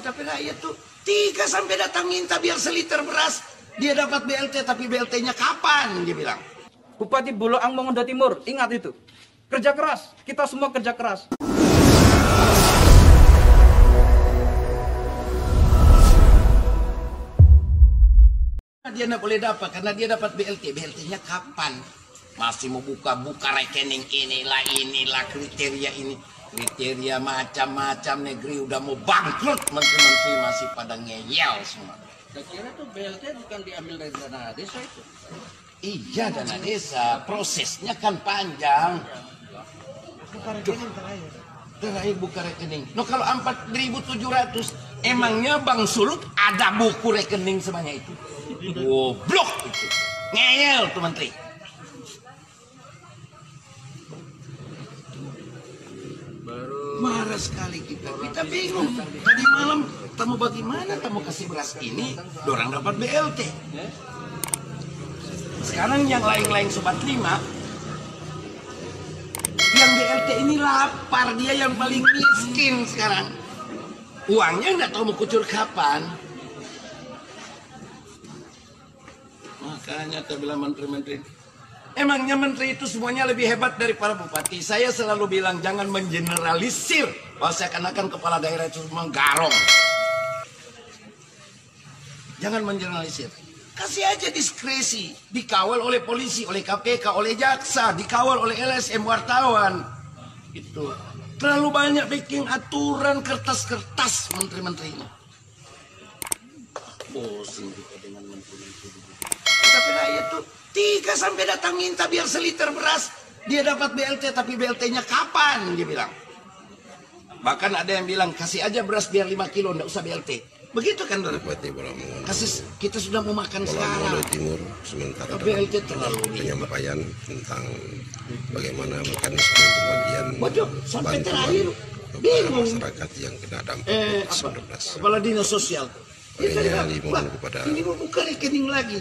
Tapi rakyat tuh tiga sampai datang minta biar seliter beras. Dia dapat BLT, tapi BLT-nya kapan? Dia bilang. Bupati Boloang Mongondo Timur, ingat itu. Kerja keras, kita semua kerja keras. Dia tidak boleh dapat karena dia dapat BLT. BLT-nya kapan? Masih mau buka rekening inilah kriteria ini. Kriteria macam-macam, negeri udah mau bangkrut, menteri-menteri masih pada ngeyel semua. Saya kira tuh BLT bukan diambil dari dana desa itu. Iya, dana desa, prosesnya kan panjang. Buka rekening Terakhir buka rekening. No, kalau 4.700, emangnya Bang Sulut ada buku rekening sebanyak itu? Goblok itu. Ngeyel tuh menteri. Marah sekali kita bingung. Tadi malam tamu bagaimana tamu kasih beras ini, dorang dapat BLT. Sekarang yang lain-lain sobat 5, yang BLT ini lapar, dia yang paling miskin sekarang. Uangnya nggak tahu mau kucur kapan. Makanya saya bilang menteri-menteri. Emangnya menteri itu semuanya lebih hebat daripada bupati. Saya selalu bilang jangan mengeneralisir bahwa seakan-akan kepala daerah itu semua garong. Jangan mengeneralisir. Kasih aja diskresi. Dikawal oleh polisi, oleh KPK, oleh jaksa. Dikawal oleh LSM, wartawan. Itu. Terlalu banyak bikin aturan kertas-kertas menteri-menteri ini. Bosan kita dengan menteri-menteri. Tapi rakyat tuh tiga sampai datang minta biar seliter beras. Dia dapat BLT, tapi BLT-nya kapan? Dia bilang. Bahkan ada yang bilang, kasih aja beras biar 5 kilo, nggak usah BLT. Begitu kan, Bupati Boloang. kasih, kita sudah mau makan sekarang. Mongondo Timur sementara BLT dalam terlalu penyampaian tentang bagaimana mekanisme pembagian Waduh, sampai bantuan terakhir kepada bingung. masyarakat yang kena dampak COVID-19. Kepala dinas sosial. Akhirnya dimohon kepada Ini mau buka rekening lagi.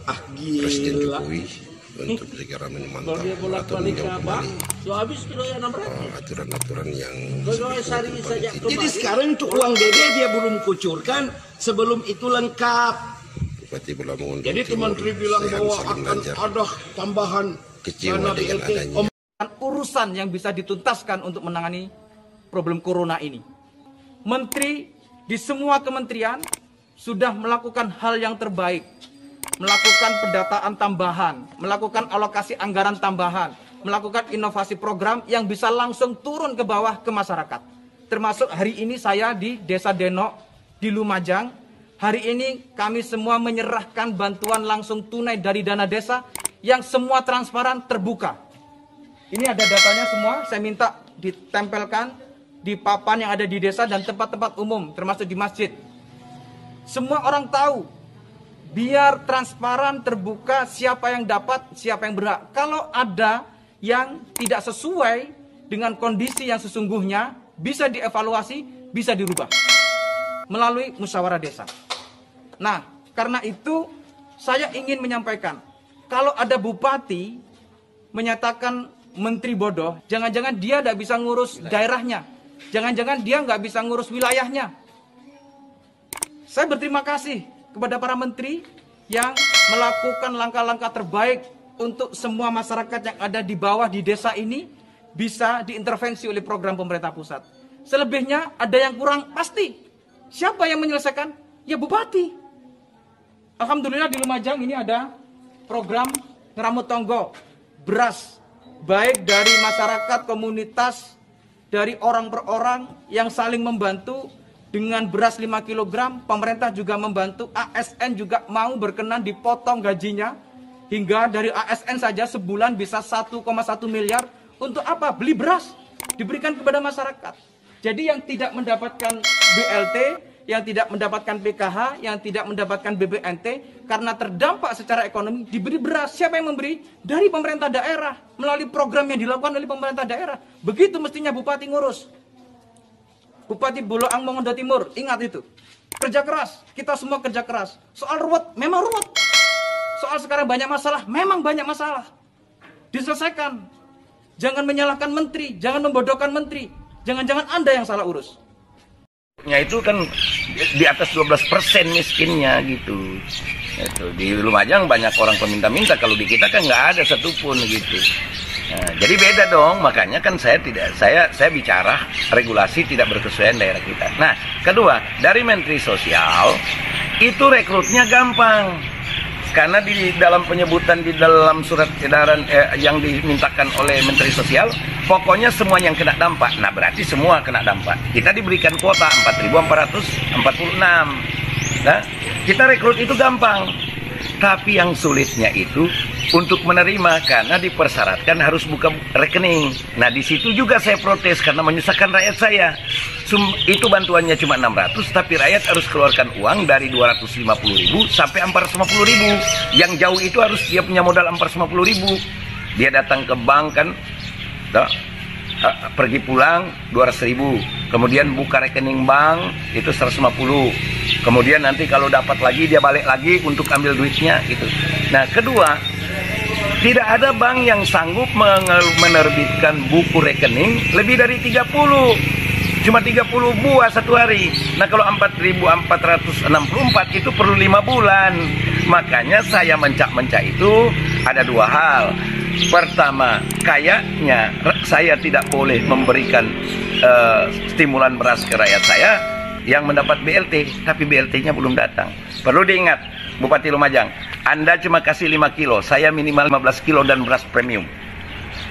Ah, Presiden gila. Jokowi untuk segera memantau Kalau dia atau bolak-balik ke meninjau bank, kembali so habis kilo ya 600. aturan-aturan yang Pegawai sehari saja Jadi sekarang untuk uang dede dia belum kucurkan, sebelum itu lengkap. Bupati Boloang Mongondo Jadi Timur, menteri bilang Sehan bahwa Salim akan Lanjar, ada tambahan kecewa dana dengan BLT. adanya Urusan yang bisa dituntaskan untuk menangani problem corona ini. Menteri di semua kementerian sudah melakukan hal yang terbaik. Melakukan pendataan tambahan, melakukan alokasi anggaran tambahan, melakukan inovasi program yang bisa langsung turun ke bawah ke masyarakat. Termasuk hari ini saya di Desa Denok, di Lumajang. Hari ini kami semua menyerahkan bantuan langsung tunai dari dana desa yang semua transparan terbuka. Ini ada datanya semua, saya minta ditempelkan di papan yang ada di desa dan tempat-tempat umum, termasuk di masjid. Semua orang tahu. Biar transparan, terbuka, siapa yang dapat, siapa yang berhak. Kalau ada yang tidak sesuai dengan kondisi yang sesungguhnya, bisa dievaluasi, bisa dirubah melalui musyawarah desa. Nah, karena itu saya ingin menyampaikan, kalau ada bupati menyatakan menteri bodoh, jangan-jangan dia tidak bisa ngurus daerahnya. Jangan-jangan dia nggak bisa ngurus wilayahnya. Saya berterima kasih kepada para menteri yang melakukan langkah-langkah terbaik untuk semua masyarakat yang ada di bawah di desa ini bisa diintervensi oleh program pemerintah pusat. Selebihnya ada yang kurang pasti. Siapa yang menyelesaikan? Ya bupati. Alhamdulillah di Lumajang ini ada program ngeramut tonggo, beras, baik dari masyarakat, komunitas, dari orang per orang yang saling membantu. Dengan beras 5 kg, pemerintah juga membantu, ASN juga mau berkenan dipotong gajinya. Hingga dari ASN saja sebulan bisa 1,1 miliar. Untuk apa? Beli beras, diberikan kepada masyarakat. Jadi yang tidak mendapatkan BLT, yang tidak mendapatkan PKH, yang tidak mendapatkan BBNT, karena terdampak secara ekonomi, diberi beras. Siapa yang memberi? Dari pemerintah daerah, melalui program yang dilakukan oleh pemerintah daerah. Begitu mestinya bupati ngurus. Bupati Boloang Mongondo Timur, ingat itu. Kerja keras, kita semua kerja keras. Soal ruwet, memang ruwet. Soal sekarang banyak masalah, memang banyak masalah. Diselesaikan. Jangan menyalahkan menteri, jangan membodohkan menteri. Jangan-jangan Anda yang salah urus. Itu kan di atas 12% miskinnya gitu. Itu di Lumajang banyak orang peminta-minta, kalau di kita kan nggak ada satupun gitu. Nah, jadi beda dong, makanya kan saya bicara regulasi tidak berkesesuaian daerah kita. Nah, kedua, dari Menteri Sosial itu rekrutnya gampang. Karena di dalam penyebutan di dalam surat edaran yang dimintakan oleh Menteri Sosial, pokoknya semua yang kena dampak. Nah, berarti semua kena dampak. Kita diberikan kuota 4.446. Nah, kita rekrut itu gampang. Tapi yang sulitnya itu untuk menerima, karena dipersyaratkan harus buka rekening. Nah, di situ juga saya protes karena menyusahkan rakyat saya. Itu bantuannya cuma 600, tapi rakyat harus keluarkan uang dari 250.000 sampai 450.000. Yang jauh itu harus dia punya modal 450.000. Dia datang ke bank kan, pergi pulang 200.000. Kemudian buka rekening bank itu 150. Kemudian nanti kalau dapat lagi dia balik lagi untuk ambil duitnya gitu. Nah, kedua, tidak ada bank yang sanggup menerbitkan buku rekening lebih dari 30. Cuma 30 buah satu hari. Nah, kalau 4.464 itu perlu 5 bulan. Makanya saya mencak-mencak itu ada dua hal. Pertama, kayaknya saya tidak boleh memberikan stimulan beras ke rakyat saya yang mendapat BLT, tapi BLT-nya belum datang. Perlu diingat, Bupati Lumajang, Anda cuma kasih 5 kilo, saya minimal 15 kilo dan beras premium.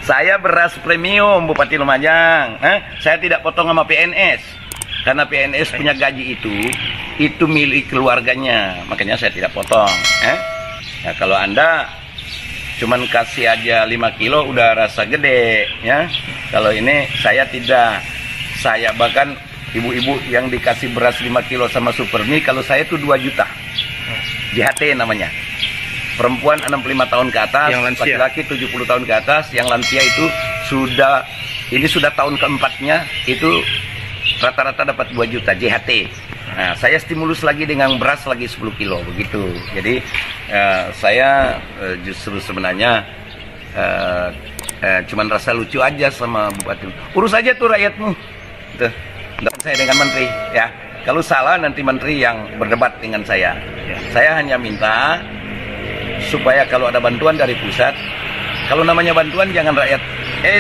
Saya beras premium, Bupati Lumajang. Saya tidak potong sama PNS. Karena PNS punya gaji itu milik keluarganya. Makanya saya tidak potong. Nah, kalau Anda cuman kasih aja 5 kilo udah rasa gede. Ya. Kalau ini saya tidak. Saya bahkan ibu-ibu yang dikasih beras 5 kilo sama Supermi, kalau saya itu 2 juta. JHT namanya. Perempuan 65 tahun ke atas, laki-laki 70 tahun ke atas, yang lansia itu sudah tahun keempatnya, itu rata-rata dapat 2 juta JHT. Nah, saya stimulus lagi dengan beras lagi 10 kilo begitu. Jadi saya justru sebenarnya cuman rasa lucu aja sama Bupati. Urus aja tuh rakyatmu. Tuh, saya dengan menteri ya. Kalau salah nanti menteri yang berdebat dengan saya. Saya hanya minta supaya kalau ada bantuan dari pusat, kalau namanya bantuan jangan rakyat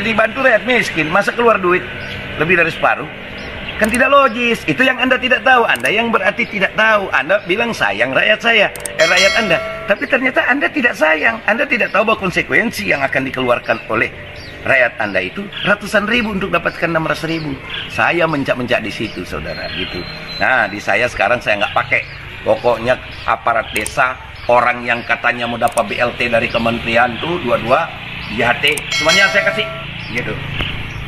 dibantu rakyat miskin, masa keluar duit lebih dari separuh, kan tidak logis. Itu yang Anda tidak tahu. Anda yang berarti tidak tahu. Anda bilang sayang rakyat saya, rakyat Anda, tapi ternyata Anda tidak sayang. Anda tidak tahu bahwa konsekuensi yang akan dikeluarkan oleh rakyat Anda itu ratusan ribu untuk dapatkan 600.000. Saya mencak-mencak di situ, saudara, gitu. Nah, di saya sekarang saya nggak pakai. Pokoknya aparat desa, orang yang katanya mau dapat BLT dari kementerian tuh dua-dua JHT, semuanya saya kasih gitu.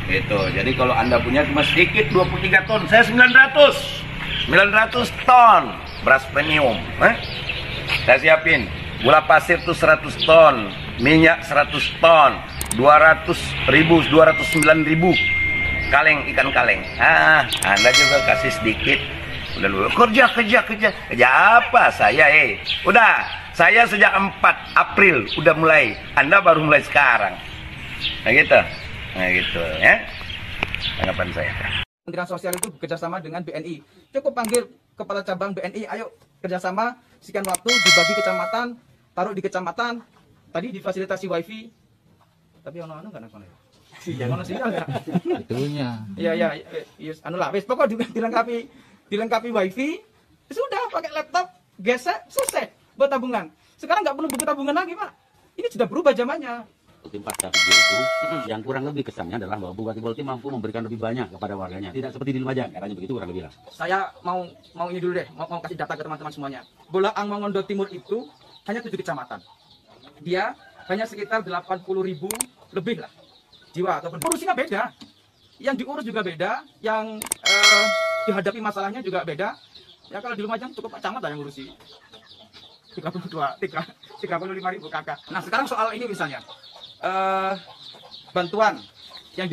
Gitu. Jadi kalau Anda punya cuma sedikit 23 ton, saya 900 ton beras premium. Saya siapin gula pasir tuh 100 ton, minyak 100 ton, 209.000 kaleng ikan kaleng. Anda juga kasih sedikit. Udah dulu kerja apa saya udah saya sejak 4 April udah mulai, Anda baru mulai sekarang. Nah gitu ya tanggapan saya. Kementerian Sosial itu bekerjasama dengan BNI. Cukup panggil kepala cabang BNI, ayo kerjasama, sekian waktu dibagi kecamatan, taruh di kecamatan, tadi difasilitasi wifi, tapi ono-ono nggak nafsu ya? Iya, ono sinyal nggak? Itunya. Iya, anu lah, wes pokok dilengkapi wifi, sudah pakai laptop, gesek, selesai buat tabungan. Sekarang nggak perlu buku tabungan lagi, Pak. Ini sudah berubah zamannya. Tim Pasca Video itu yang kurang lebih kesannya adalah bahwa Bupati Bolti mampu memberikan lebih banyak kepada warganya. Tidak seperti di Lumajang, katanya begitu kurang lebih lah. Saya mau ini dulu deh, mau kasih data ke teman-teman semuanya. Bolaang Mongondo Timur itu hanya 7 kecamatan. Dia hanya sekitar 80.000 lebih lah jiwa ataupun urusinya beda. Yang diurus juga beda, yang dihadapi masalahnya juga beda. Ya kalau di Lumajang cukup Pak Camat lah yang ngurusi 35.000 kakak. Nah sekarang soal ini misalnya bantuan yang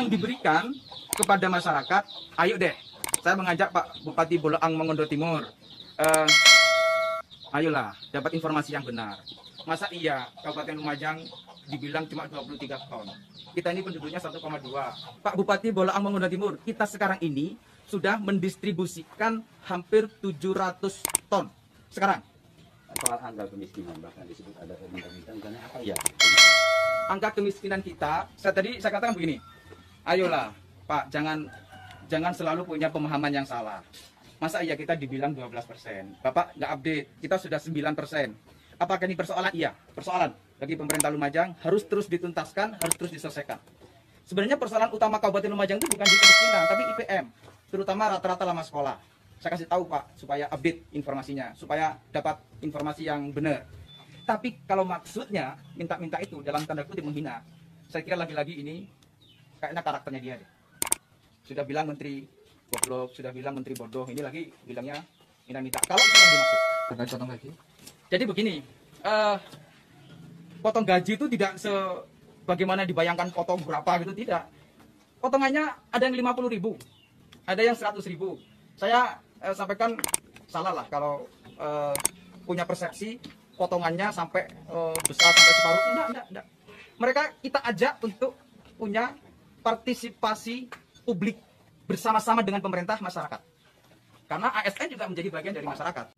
diberikan kepada masyarakat. Ayo deh, saya mengajak Pak Bupati Bolaang Mongondo Timur, ayolah dapat informasi yang benar. Masa iya Kabupaten Lumajang dibilang cuma 23 ton, kita ini penduduknya 1,2. Pak Bupati Bolaang Mongondo Timur, kita sekarang ini sudah mendistribusikan hampir 700 ton sekarang. Soal angka kemiskinan bahkan disebut ada minta-minta misalnya apa ya? Angka kemiskinan kita, saya katakan begini, ayolah Pak, jangan selalu punya pemahaman yang salah. Masa iya kita dibilang 12%, Bapak nggak update, kita sudah 9%. Apakah ini persoalan? Iya, persoalan. Bagi pemerintah Lumajang harus terus dituntaskan, harus terus diselesaikan. Sebenarnya persoalan utama Kabupaten Lumajang itu bukan di kemiskinan, tapi IPM, terutama rata-rata lama sekolah. Saya kasih tahu Pak, supaya update informasinya, supaya dapat informasi yang benar. Tapi kalau maksudnya minta-minta itu dalam tanda kutip menghina, saya kira lagi-lagi ini kayaknya karakternya dia deh. Sudah bilang menteri goblok, sudah bilang menteri bodoh, ini lagi bilangnya minta-minta. Kalau itu yang dimaksud. Potong gaji. Jadi begini, potong gaji itu tidak sebagaimana dibayangkan potong berapa gitu, tidak. Potongannya ada yang 50.000, ada yang 100.000. Saya sampaikan salah lah kalau punya persepsi potongannya sampai besar sampai separuh. Enggak. Mereka kita ajak untuk punya partisipasi publik bersama-sama dengan pemerintah masyarakat. Karena ASN juga menjadi bagian dari masyarakat.